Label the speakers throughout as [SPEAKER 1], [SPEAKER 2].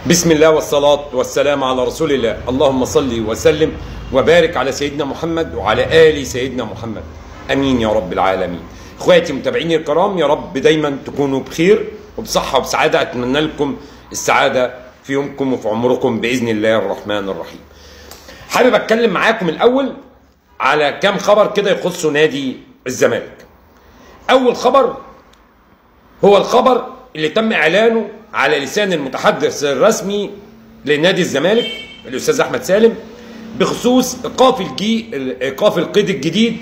[SPEAKER 1] بسم الله والصلاة والسلام على رسول الله. اللهم صل وسلم وبارك على سيدنا محمد وعلى آل سيدنا محمد، أمين يا رب العالمين. إخواتي متابعيني الكرام، يا رب دايما تكونوا بخير وبصحة وبسعادة. أتمنى لكم السعادة في يومكم وفي عمركم بإذن الله الرحمن الرحيم. حابب أتكلم معاكم الأول على كام خبر كده يخصوا نادي الزمالك. أول خبر هو الخبر اللي تم إعلانه على لسان المتحدث الرسمي لنادي الزمالك الأستاذ أحمد سالم بخصوص إيقاف القيد الجديد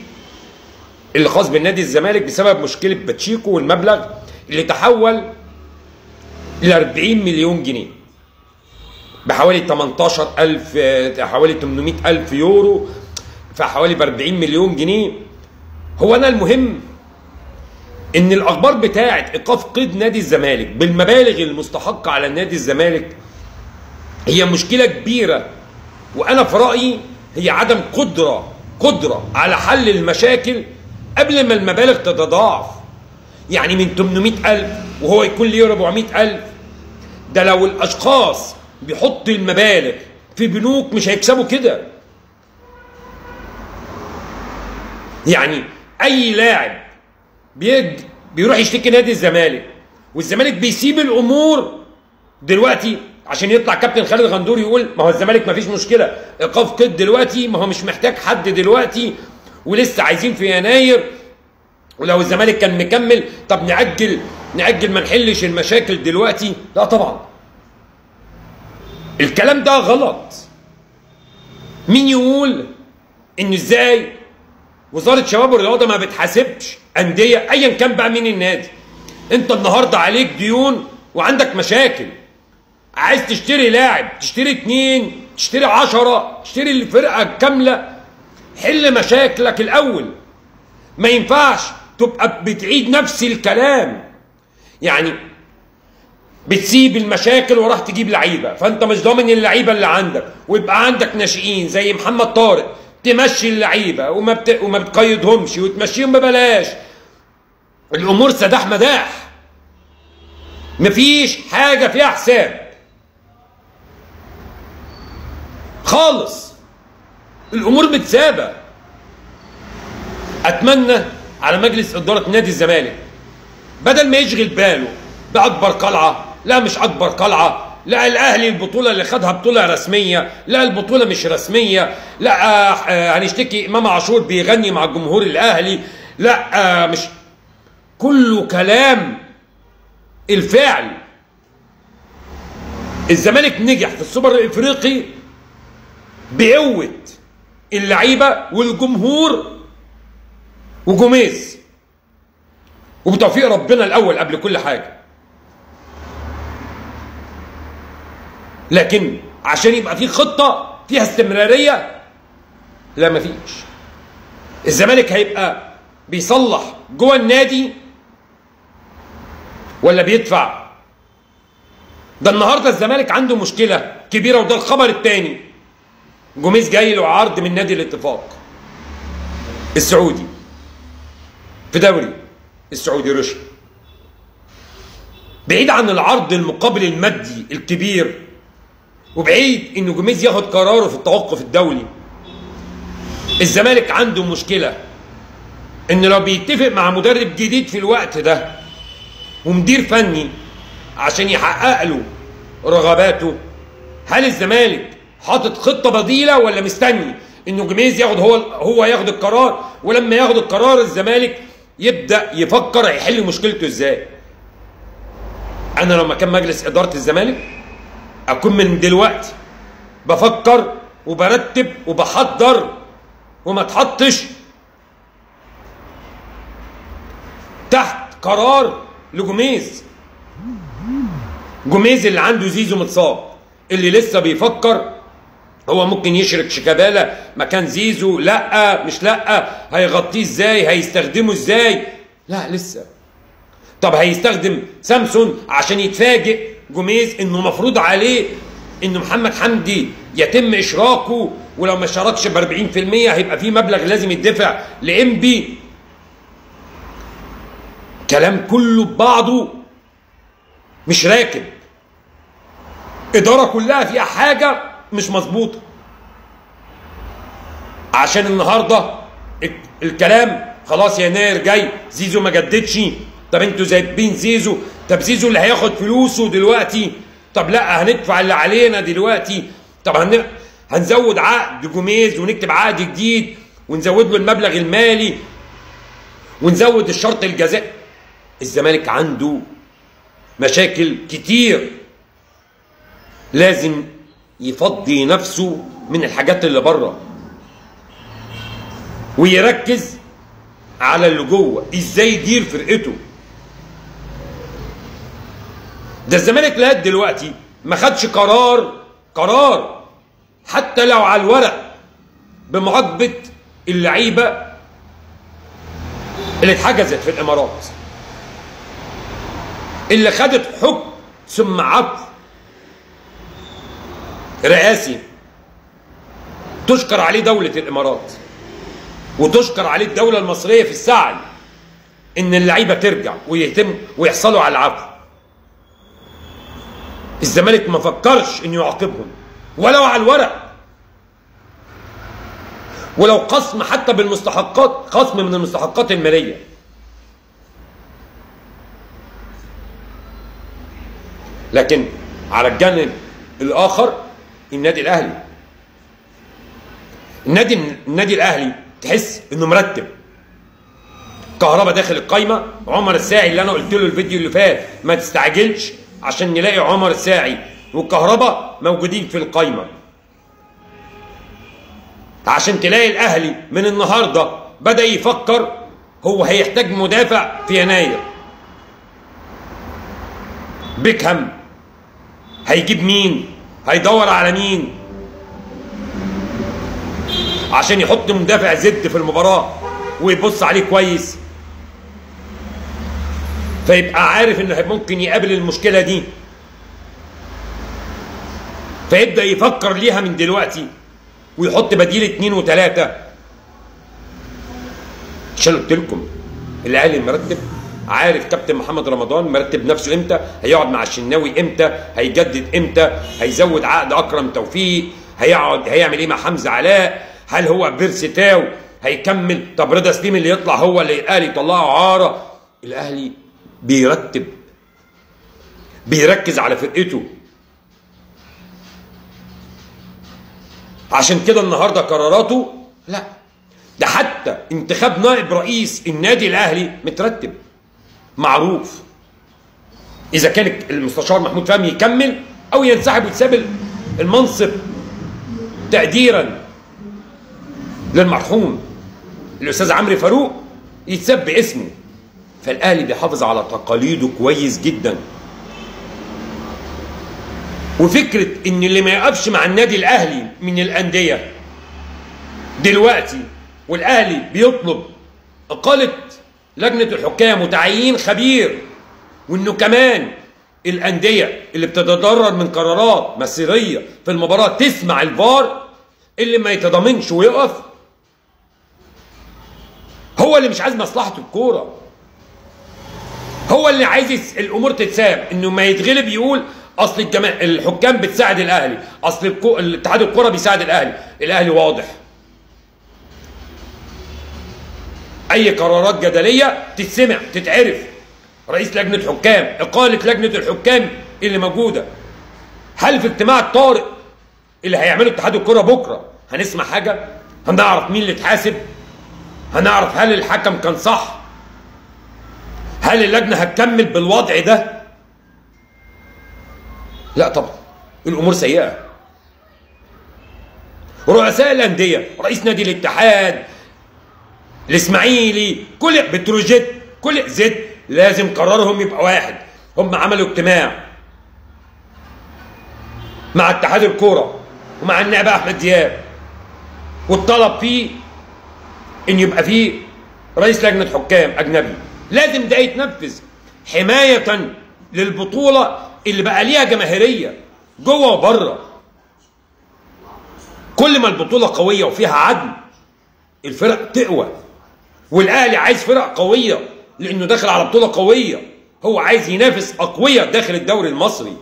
[SPEAKER 1] اللي خاص بالنادي الزمالك بسبب مشكلة باتشيكو، والمبلغ اللي تحول إلى 40 مليون جنيه بحوالي 18,000 حوالي 800,000 يورو، فحوالي ب 40 مليون جنيه. هو أنا المهم إن الأخبار بتاعت إيقاف قيد نادي الزمالك بالمبالغ المستحقة على نادي الزمالك هي مشكلة كبيرة، وأنا في رأيي هي عدم قدرة على حل المشاكل قبل ما المبالغ تتضاعف. يعني من 800,000 وهو يكون ليه 400,000، ده لو الأشخاص بيحطوا المبالغ في بنوك مش هيكسبوا كده. يعني أي لاعب بيروح يشتكي نادي الزمالك والزمالك بيسيب الامور دلوقتي عشان يطلع كابتن خالد غندور يقول ما هو الزمالك ما فيش مشكله، ايقاف قيد دلوقتي، ما هو مش محتاج حد دلوقتي ولسه عايزين في يناير، ولو الزمالك كان مكمل طب نأجل ما نحلش المشاكل دلوقتي. لا طبعا الكلام ده غلط. مين يقول ان ازاي وزارة شباب والرياضة ما بتحاسبش أندية أيا كان بقى مين النادي؟ أنت النهاردة عليك ديون وعندك مشاكل، عايز تشتري لاعب، تشتري 2، تشتري 10، تشتري الفرقة كاملة، حل مشاكلك الأول. ما ينفعش تبقى بتعيد نفس الكلام، يعني بتسيب المشاكل وراح تجيب لعيبة، فأنت مش ضامن اللعيبة اللي عندك، ويبقى عندك ناشئين زي محمد طارق تمشي اللعيبه وما بتقيدهمش وتمشيهم ببلاش. الامور سداح مداح، مفيش حاجه فيها حساب خالص، الامور متسابه. اتمنى على مجلس اداره نادي الزمالك بدل ما يشغل باله باكبر قلعه، لا مش اكبر قلعه، لا الاهلي البطوله اللي خدها بطوله رسميه، لا البطوله مش رسميه، لا هنشتكي امام عاشور بيغني مع الجمهور الاهلي، لا مش كله كلام. الفعل الزمالك نجح في السوبر الافريقي بقوه اللعيبه والجمهور وجوميز وبتوفيق ربنا الاول قبل كل حاجه. لكن عشان يبقى في خطة فيها استمرارية، لا مفيش. الزمالك هيبقى بيصلح جوه النادي ولا بيدفع؟ ده النهارده الزمالك عنده مشكلة كبيرة، وده الخبر الثاني. جوميز جاي له عرض من نادي الاتفاق السعودي في دوري السعودي رشا، بعيد عن العرض المقابل المادي الكبير، وبعيد ان جوميز ياخد قراره في التوقف الدولي. الزمالك عنده مشكله ان لو بيتفق مع مدرب جديد في الوقت ده ومدير فني عشان يحقق له رغباته، هل الزمالك حاطط خطه بديله ولا مستني ان جوميز ياخد هو ياخد القرار، ولما ياخد القرار الزمالك يبدا يفكر هيحل مشكلته ازاي؟ انا لو مكان مجلس اداره الزمالك أكون من دلوقتي بفكر وبرتب وبحضر، وما تحطش تحت قرار لجوميز. جوميز اللي عنده زيزو متصاب، اللي لسه بيفكر هو ممكن يشرك شيكابالا مكان زيزو، لا مش لا، هيغطيه ازاي، هيستخدمه ازاي، لا لسه. طب هيستخدم سامسون عشان يتفاجئ جوميز انه مفروض عليه ان محمد حمدي يتم اشراكه، ولو ما اشتركش ب 40% هيبقى في مبلغ لازم يدفع لإنبي. كلام كله ببعضه مش راكب. اداره كلها فيها حاجه مش مظبوطه. عشان النهارده الكلام خلاص يناير جاي، زيزو ما جددش، طب انتوا سايبين زيزو، طب زيزو اللي هياخد فلوسه دلوقتي، طب لا هندفع اللي علينا دلوقتي، طب هنزود عقد جوميز ونكتب عقد جديد ونزود له المبلغ المالي ونزود الشرط الجزائي. الزمالك عنده مشاكل كتير، لازم يفضي نفسه من الحاجات اللي بره ويركز على اللي جوه، ازاي يدير فرقته. ده الزمالك لغايه دلوقتي ما خدش قرار حتى لو على الورق بمعاقبه اللعيبه اللي اتحجزت في الامارات، اللي خدت حكم ثم عفو رئاسي تشكر عليه دولة الامارات وتشكر عليه الدولة المصرية في السعي ان اللعيبة ترجع ويتم ويحصلوا على العفو. الزمالك ما فكرش انه يعاقبهم ولو على الورق، ولو قسم حتى بالمستحقات، قسم من المستحقات المالية. لكن على الجانب الاخر النادي الاهلي، النادي الاهلي تحس انه مرتب. كهربا داخل القايمه، عمر الساعي اللي انا قلت له الفيديو اللي فات ما تستعجلش عشان نلاقي عمر الساعي والكهربا موجودين في القايمه، عشان تلاقي الاهلي من النهارده بدا يفكر هو هيحتاج مدافع في يناير. بيكهام هيجيب مين؟ هيدور على مين عشان يحط مدافع زد في المباراة ويبص عليه كويس، فيبقى عارف انه ممكن يقابل المشكلة دي، فيبدأ يفكر ليها من دلوقتي ويحط بديل 2 و3. عشان قلت لكم الاهلي مرتب، عارف كابتن محمد رمضان مرتب نفسه امتى، هيقعد مع الشناوي امتى، هيجدد امتى، هيزود عقد اكرم توفيق، هيعمل ايه مع حمزه علاء، هل هو بيرسيتاو هيكمل، طب رضا سليم اللي يطلع هو اللي الاهلي يطلعه عاره. الاهلي بيرتب، بيركز على فرقته. عشان كده النهارده قراراته لا، ده حتى انتخاب نائب رئيس النادي الاهلي مترتب معروف، اذا كان المستشار محمود فهمي يكمل او ينسحب ويتساب المنصب تقديرا للمرحوم الاستاذ عمرو فاروق يتساب باسمه. فالاهلي بيحافظ على تقاليده كويس جدا. وفكره ان اللي ما يقفش مع النادي الاهلي من الانديه دلوقتي، والاهلي بيطلب اقاله لجنه الحكام وتعيين خبير، وانه كمان الانديه اللي بتتضرر من قرارات مصيريه في المباراه تسمع الفار، اللي ما يتضامنش ويقف هو اللي مش عايز مصلحه الكوره، هو اللي عايز الامور تتساب، انه ما يتغلب يقول اصل الحكام بتساعد الاهلي، اصل الاتحاد الكوره بيساعد الاهلي. الاهلي واضح، اي قرارات جدليه تتسمع تتعرف. رئيس لجنه حكام، اقاله لجنه الحكام اللي موجوده، هل في اجتماع الطارئ اللي هيعمله اتحاد الكوره بكره هنسمع حاجه؟ هنعرف مين اللي اتحاسب؟ هنعرف هل الحكم كان صح؟ هل اللجنه هتكمل بالوضع ده؟ لا طبعا، الامور سيئه. رؤساء الانديه، رئيس نادي الاتحاد، الاسماعيلي، كل بتروجيت، كل زد، لازم قرارهم يبقى واحد. هم عملوا اجتماع مع اتحاد الكوره ومع النائب احمد دياب، والطلب فيه ان يبقى فيه رئيس لجنه حكام اجنبي. لازم ده يتنفذ حمايه للبطوله اللي بقى ليها جماهيريه جوه وبره. كل ما البطوله قويه وفيها عدل الفرق تقوى، والاهلي عايز فرق قويه لانه داخل على بطوله قويه، هو عايز ينافس اقوياء داخل الدوري المصري.